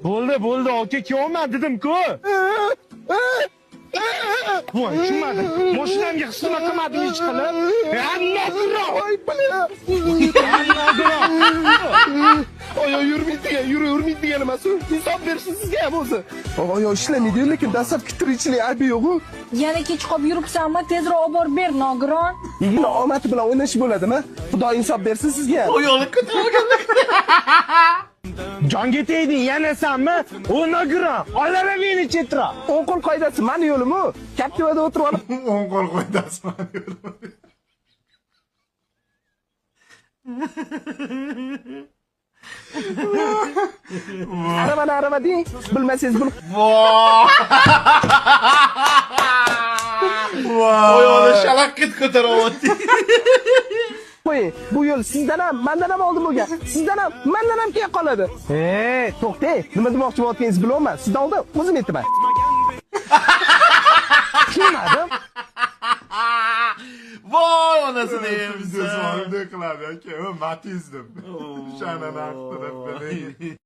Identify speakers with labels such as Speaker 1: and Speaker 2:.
Speaker 1: Bo'ldi, aka kelolmadi dedim-ku. Voy, tushunmadim. Mashinamga xizmat qilmadim hech qilib. Voy, Oy, yurmaydi degan emas. Hisob bersin sizga ham o'zi. Oy, ishlamaydi, lekin dastlabki tirikchilik aybi yo'q-ku.
Speaker 2: Yana kech qolib yuribsanmi? Tezroq olib borib ber, nogiron.
Speaker 1: Yigitlar omadi bilan o'ynash bo'ladimi? Xudo insof bersin sizga.
Speaker 3: Oyog'ini ko'targanlar.
Speaker 1: Jonga tegding, yanasanmi? O nogiron, olara meni chetroq. O'ng qo'l qoidasi mani yo'lim-ku. Kaptivada o'tirib olib,
Speaker 3: O'ng qo'l qo'ydasi mani yo'lim.
Speaker 1: arava deng, bilmasangiz bil.
Speaker 3: Oyog'ini shalaqqit ko'taryapti.
Speaker 1: Qo'ying, bu yo'l sizdan ham, mendan ham oldin bo'lgan. Sizdan ham, mendan ham keyin qoladi. To'xtang, nima demoqchi bo'layotganingizni bilmayman. Sizdan oldin o'zim aytaman. Tushunmadim.
Speaker 3: Voy, onasini yemsa. Qiladi aka, Matiz deb. Sha'nani haqida deb.